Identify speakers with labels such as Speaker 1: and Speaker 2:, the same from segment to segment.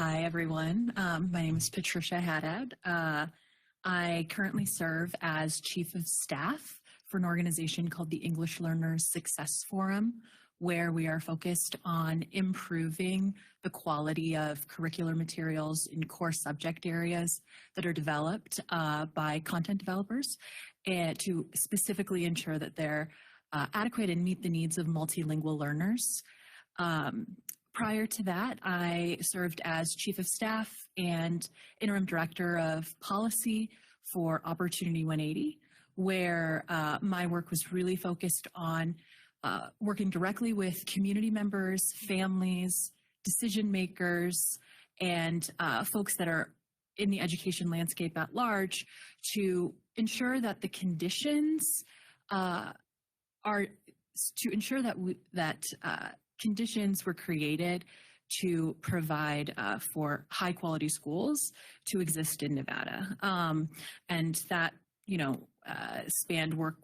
Speaker 1: Hi, everyone. My name is Patricia Haddad. I currently serve as Chief of Staff for an organization called the English Learners Success Forum, where we are focused on improving the quality of curricular materials in core subject areas that are developed by content developers, and to specifically ensure that they're adequate and meet the needs of multilingual learners. Prior to that, I served as Chief of Staff and Interim Director of Policy for Opportunity 180, where my work was really focused on working directly with community members, families, decision makers, and folks that are in the education landscape at large to ensure that the conditions conditions were created to provide for high quality schools to exist in Nevada. And that, spanned work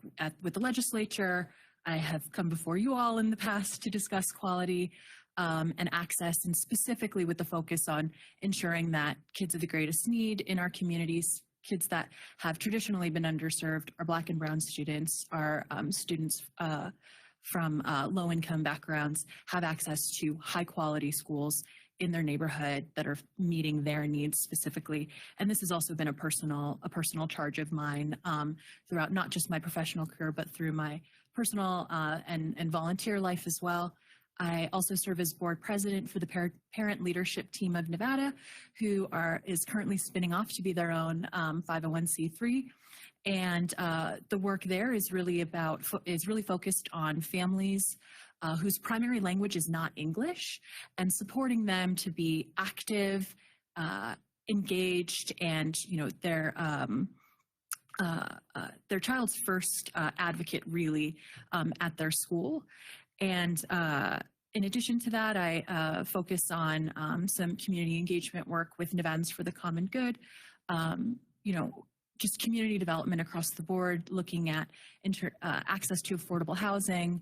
Speaker 1: with the legislature. I have come before you all in the past to discuss quality and access, and specifically with the focus on ensuring that kids of the greatest need in our communities, kids that have traditionally been underserved, are Black and Brown students, are students from low-income backgrounds, have access to high-quality schools in their neighborhood that are meeting their needs specifically. And this has also been a personal charge of mine throughout not just my professional career, but through my personal and volunteer life as well. I also serve as board president for the Parent Leadership Team of Nevada, who is currently spinning off to be their own 501c3. And the work there is really focused on families whose primary language is not English, and supporting them to be active, engaged, and their child's first advocate really at their school. And in addition to that, I focus on some community engagement work with Nevadans for the Common Good. Just community development across the board, looking at access to affordable housing,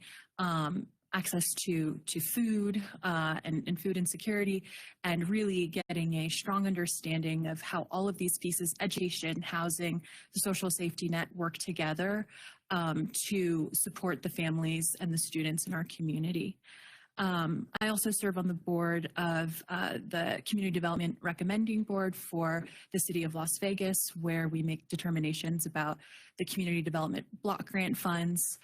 Speaker 1: access to food and food insecurity, and really getting a strong understanding of how all of these pieces, education, housing, the social safety net, work together to support the families and the students in our community. I also serve on the board of the Community Development Recommending Board for the City of Las Vegas, where we make determinations about the community development block grant funds,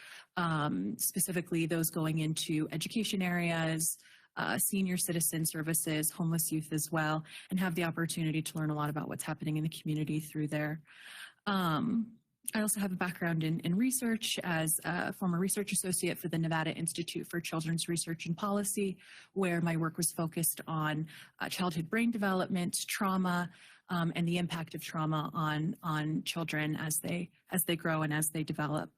Speaker 1: specifically those going into education areas, senior citizen services, homeless youth as well, and have the opportunity to learn a lot about what's happening in the community through there. I also have a background in research as a former research associate for the Nevada Institute for Children's Research and Policy, where my work was focused on childhood brain development, trauma, and the impact of trauma on children as they grow and as they develop.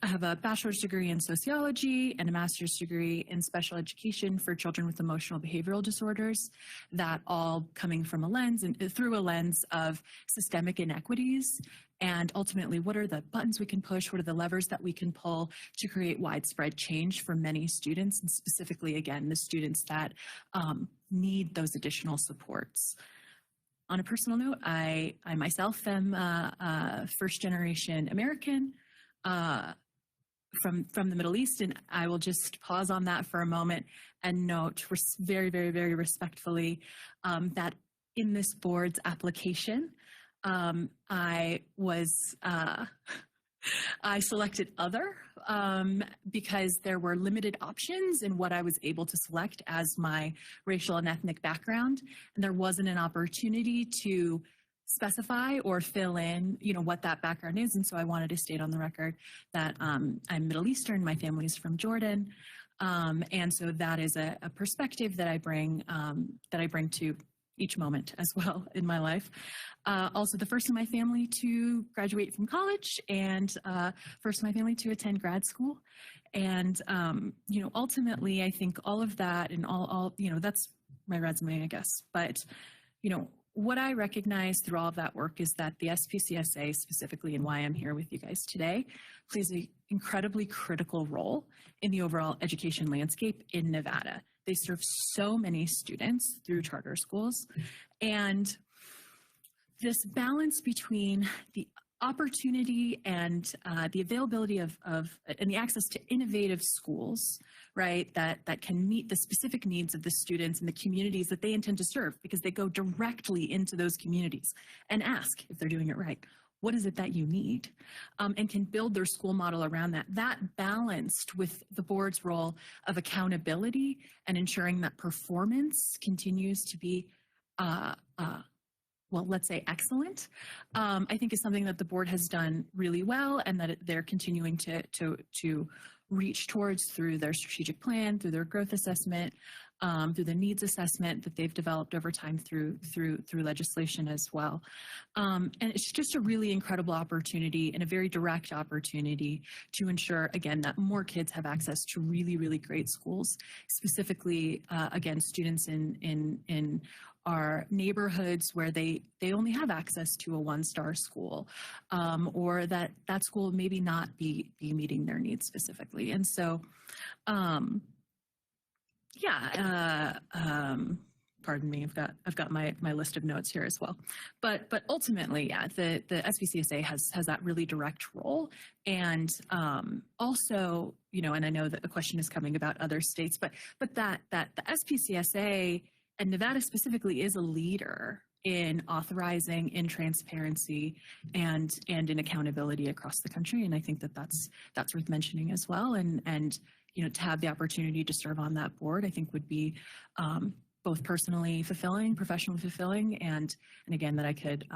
Speaker 1: I have a bachelor's degree in sociology and a master's degree in special education for children with emotional behavioral disorders, that all coming from a lens and through a lens of systemic inequities, and ultimately what are the buttons we can push, what are the levers that we can pull to create widespread change for many students, and specifically, again, the students that need those additional supports. On a personal note, I myself am a first-generation American, from the Middle East, and I will just pause on that for a moment and note very, very, very respectfully that in this board's application, I selected other because there were limited options in what I was able to select as my racial and ethnic background, and there wasn't an opportunity to specify or fill in, what that background is. And so I wanted to state on the record that I'm Middle Eastern, my family's from Jordan. And so that is a perspective that I bring to each moment as well in my life. Also the first in my family to graduate from college, and first in my family to attend grad school. And, ultimately I think all of that and all, that's my resume, I guess. But, what I recognize through all of that work is that the SPCSA, specifically, and why I'm here with you guys today, plays an incredibly critical role in the overall education landscape in Nevada. They serve so many students through charter schools. And this balance between the opportunity and the availability of and the access to innovative schools, right, that can meet the specific needs of the students and the communities that they intend to serve, because they go directly into those communities and ask if they're doing it right. What is it that you need? And can build their school model around that. That balanced with the board's role of accountability and ensuring that performance continues to be well, let's say excellent, I think is something that the board has done really well, and that they're continuing to reach towards through their strategic plan, through their growth assessment, through the needs assessment that they've developed over time through legislation as well. And it's just a really incredible opportunity and a very direct opportunity to ensure, again, that more kids have access to really, really great schools, specifically, again, students in our neighborhoods where they only have access to a one-star school, or that school maybe not be meeting their needs specifically. And so, pardon me, I've got my list of notes here as well. But ultimately, yeah, the SBCSA has that really direct role. And also, you know, and I know that the question is coming about other states, but that the SBCSA and Nevada specifically is a leader in authorizing, in transparency, and in accountability across the country. And I think that that's worth mentioning as well. And you know, to have the opportunity to serve on that board, I think would be both personally fulfilling, professionally fulfilling, and again, that I could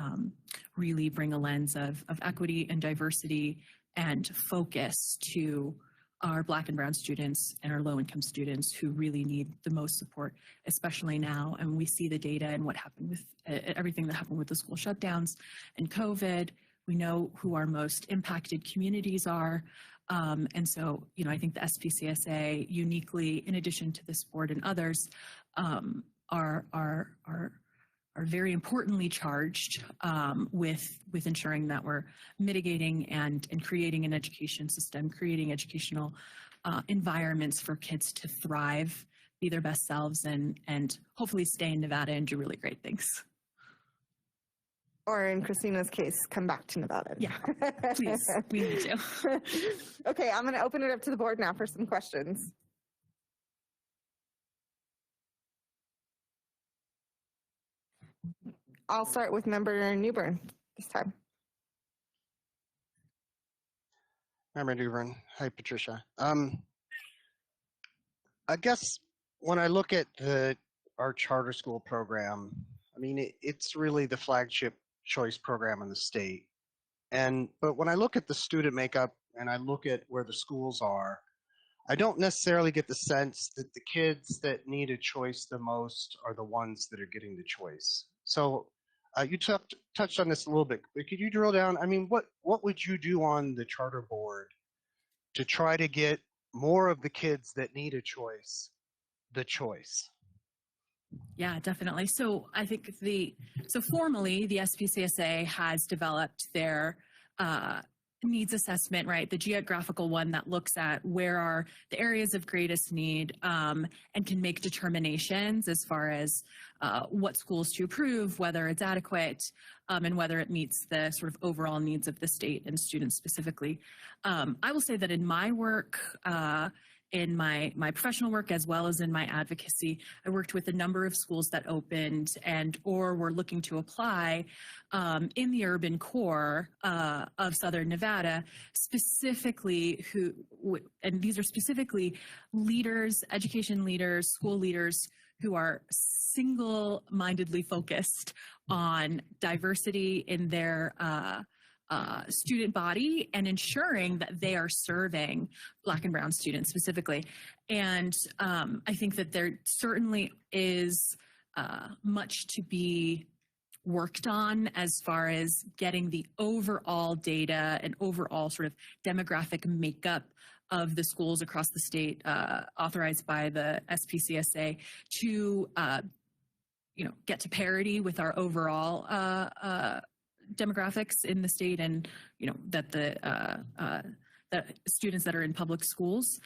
Speaker 1: really bring a lens of equity and diversity and focus to our Black and Brown students and our low-income students who really need the most support, especially now. And we see the data and what happened with everything that happened with the school shutdowns and COVID. We know who our most impacted communities are. And so, you know, I think the SPCSA uniquely, in addition to this board and others, are very importantly charged with ensuring that we're mitigating and creating an education system, creating educational environments for kids to thrive, be their best selves, and hopefully stay in Nevada and do really great things.
Speaker 2: Or in Christina's case, come back to Nevada.
Speaker 1: Yeah, please, we need to.
Speaker 2: Okay, I'm going to open it up to the board now for some questions. I'll start with Member Newbern this time.
Speaker 3: Member Newbern. Hi, Patricia. I guess when I look at our charter school program, I mean, it's really the flagship choice program in the state. But when I look at the student makeup and I look at where the schools are, I don't necessarily get the sense that the kids that need a choice the most are the ones that are getting the choice. So you touched on this a little bit, but could you drill down? I mean, what would you do on the charter board to try to get more of the kids that need a choice, the choice?
Speaker 1: Yeah, definitely. So I think formally, the SPCSA has developed their needs assessment, right? The geographical one that looks at where are the areas of greatest need and can make determinations as far as what schools to approve, whether it's adequate, and whether it meets the sort of overall needs of the state and students specifically. I will say that in my work, in my professional work as well as in my advocacy, I worked with a number of schools that opened or were looking to apply in the urban core of Southern Nevada, specifically and these are specifically leaders, education leaders, school leaders who are single-mindedly focused on diversity in their student body and ensuring that they are serving Black and Brown students specifically. And I think that there certainly is much to be worked on as far as getting the overall data and overall sort of demographic makeup of the schools across the state authorized by the SPCSA to get to parity with our overall demographics in the state, and that that students that are in public schools.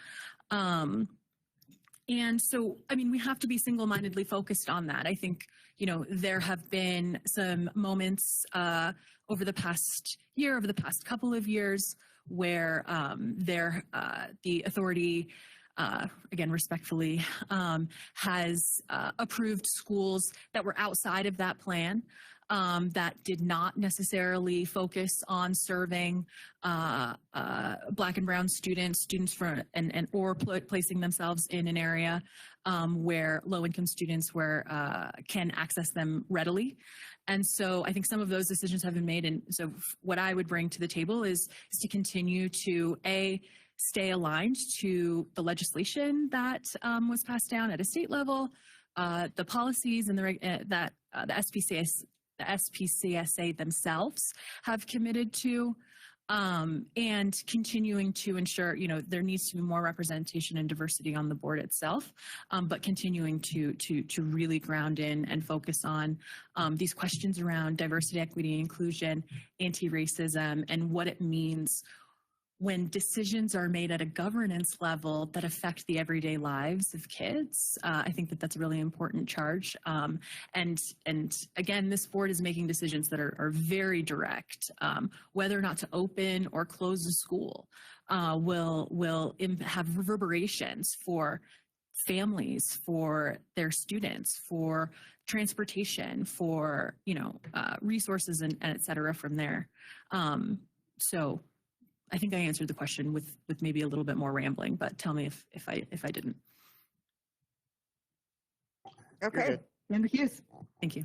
Speaker 1: And so, I mean, we have to be single-mindedly focused on that. I think, there have been some moments over the past year, over the past couple of years, where the authority, again, respectfully, has approved schools that were outside of that plan. That did not necessarily focus on serving Black and brown students or placing themselves in an area where low-income students can access them readily. And so I think some of those decisions have been made. And so what I would bring to the table is to continue to, stay aligned to the legislation that was passed down at a state level, the policies and the SPCSA themselves have committed to, and continuing to ensure, there needs to be more representation and diversity on the board itself, but continuing to really ground in and focus on these questions around diversity, equity, inclusion, anti-racism, and what it means when decisions are made at a governance level that affect the everyday lives of kids. I think that that's a really important charge. And again, this board is making decisions that are very direct. Whether or not to open or close a school will have reverberations for families, for their students, for transportation, for resources and et cetera from there. So I think I answered the question with maybe a little bit more rambling, but tell me if I didn't.
Speaker 2: Okay.
Speaker 4: Member Hughes.
Speaker 1: Thank you.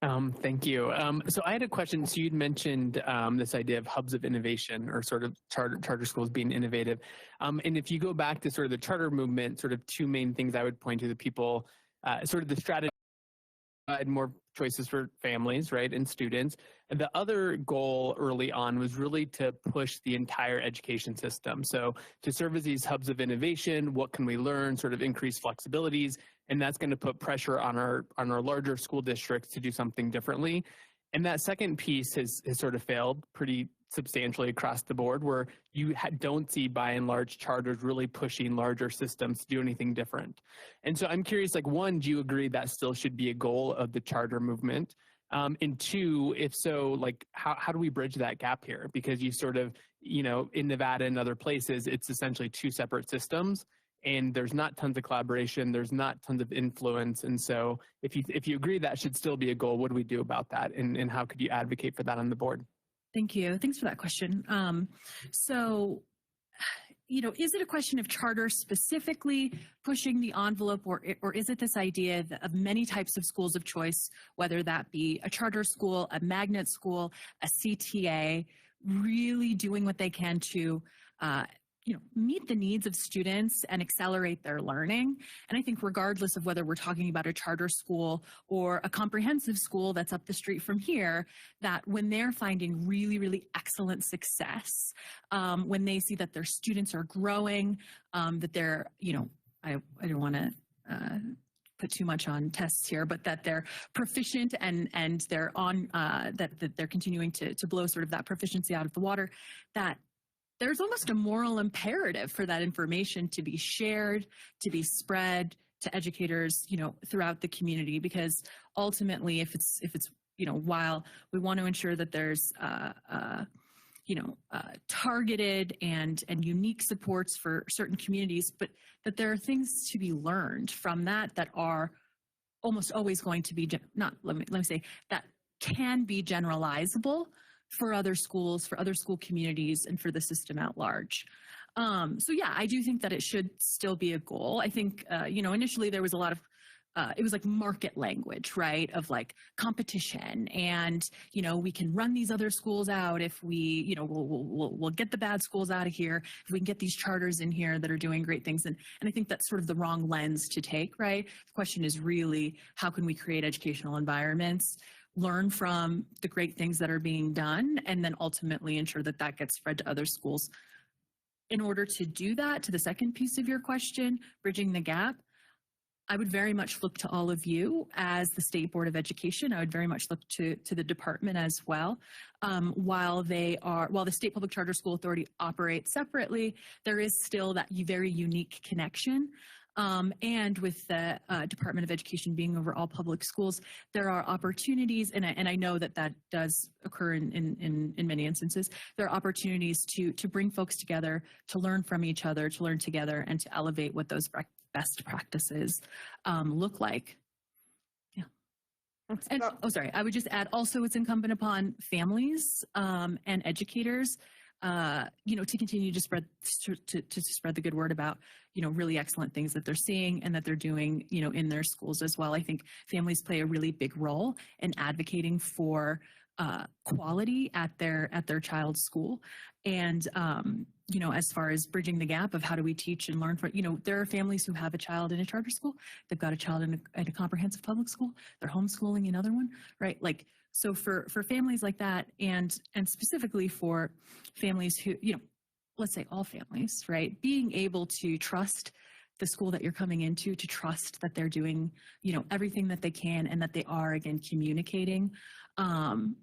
Speaker 4: Thank you. So I had a question. So you'd mentioned this idea of hubs of innovation, or sort of charter schools being innovative. And if you go back to sort of the charter movement, sort of two main things I would point to the people, sort of the strategy, and more choices for families, right, and students. And the other goal early on was really to push the entire education system. So to serve as these hubs of innovation, what can we learn, sort of increase flexibilities, and that's going to put pressure on our larger school districts to do something differently. And that second piece has sort of failed pretty substantially across the board, where you don't see by and large charters really pushing larger systems to do anything different. And so I'm curious, like, one, do you agree that still should be a goal of the charter movement? And two, if so, like, how do we bridge that gap here? Because you sort of, in Nevada and other places, it's essentially two separate systems, and there's not tons of collaboration, there's not tons of influence. And so if you agree that should still be a goal, what do we do about that? And how could you advocate for that on the board?
Speaker 1: Thank you. Thanks for that question. Is it a question of charter specifically pushing the envelope, or is it this idea of many types of schools of choice, whether that be a charter school, a magnet school, a CTA, really doing what they can to meet the needs of students and accelerate their learning? And I think regardless of whether we're talking about a charter school or a comprehensive school that's up the street from here, that when they're finding really, really excellent success, when they see that their students are growing, that they're, I don't want to put too much on tests here, but that they're proficient and they're on, that they're continuing to blow sort of that proficiency out of the water, that there's almost a moral imperative for that information to be shared, to be spread to educators, throughout the community. Because ultimately, if it's while we want to ensure that there's targeted and unique supports for certain communities, but that there are things to be learned from that are almost always going to be let me say that can be generalizable for other schools, for other school communities, and for the system at large. So yeah, I do think that it should still be a goal. I think, initially there was a lot of, it was like market language, right? Of like competition, and, we can run these other schools out if we, we'll get the bad schools out of here, if we can get these charters in here that are doing great things. And I think that's sort of the wrong lens to take, right? The question is really, how can we create educational environments, learn from the great things that are being done, and then ultimately ensure that that gets spread to other schools. In order to do that, to the second piece of your question, bridging the gap, I would very much look to all of you as the State Board of Education. I would very much look to the department as well. While the State Public Charter School Authority operates separately, there is still that very unique connection. And with the Department of Education being over all public schools, there are opportunities, and I know that that does occur in many instances. There are opportunities to bring folks together, to learn from each other, to learn together, and to elevate what those best practices look like. Yeah. And, sorry, I would just add also it's incumbent upon families and educators to continue to spread the good word about, really excellent things that they're seeing and that they're doing, in their schools as well. I think families play a really big role in advocating for quality at their child's school. And, as far as bridging the gap of how do we teach and learn from, there are families who have a child in a charter school, they've got a child in a comprehensive public school, they're homeschooling another one, right? So for families like that, and specifically for families who, let's say all families, right, being able to trust the school that you're coming into, to trust that they're doing, everything that they can and that they are, again, communicating,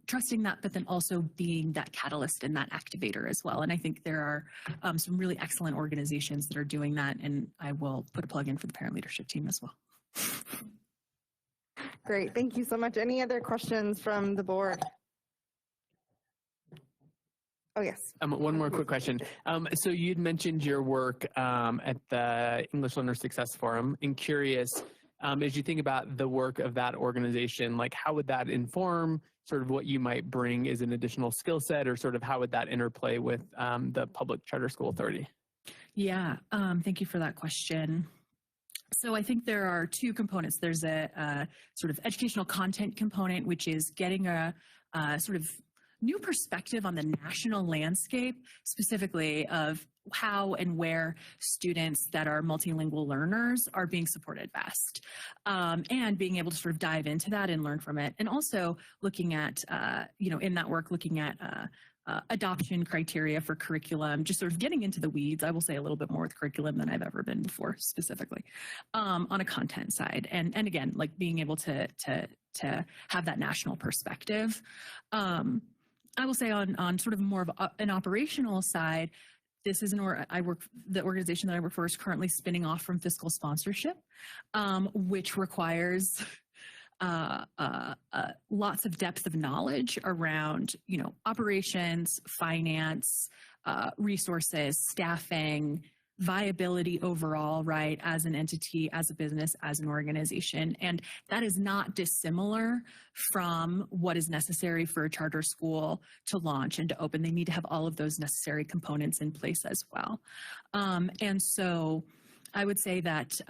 Speaker 1: trusting that, but then also being that catalyst and that activator as well. And I think there are some really excellent organizations that are doing that. And I will put a plug in for the parent leadership team as well.
Speaker 2: Great. Thank you so much. Any other questions from the board? Oh, yes.
Speaker 4: One more quick question. So you'd mentioned your work at the English Learner Success Forum. I'm curious, as you think about the work of that organization, how would that inform sort of what you might bring as an additional skill set, or sort of how would that interplay with the Public Charter School Authority? Yeah,
Speaker 1: thank you for that question. So I think there are two components. There's a sort of educational content component, which is getting a sort of new perspective on the national landscape, specifically of how and where students that are multilingual learners are being supported best, and being able to sort of dive into that and learn from it. And also looking at, in that work, looking at adoption criteria for curriculum, just sort of getting into the weeds. I will say a little bit more with curriculum than I've ever been before, specifically on a content side. And again, being able to have that national perspective. I will say on sort of more of an operational side, this is the organization that I work for is currently spinning off from fiscal sponsorship, which requires lots of depth of knowledge around, operations, finance, resources, staffing, viability overall, right, as an entity, as a business, as an organization. And that is not dissimilar from what is necessary for a charter school to launch and to open. They need to have all of those necessary components in place as well. And so I would say that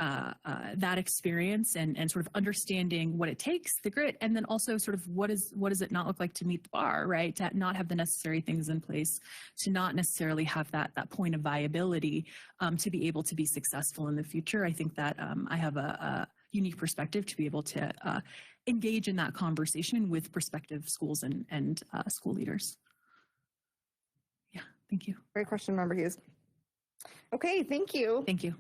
Speaker 1: that experience and sort of understanding what it takes, the grit, and then also sort of what does it not look like to meet the bar, right? To not have the necessary things in place, to not necessarily have that point of viability, to be able to be successful in the future. I think that I have a unique perspective to be able to engage in that conversation with prospective schools and school leaders. Yeah, thank you.
Speaker 2: Great question, Member Hughes. Okay, thank you.
Speaker 1: Thank you.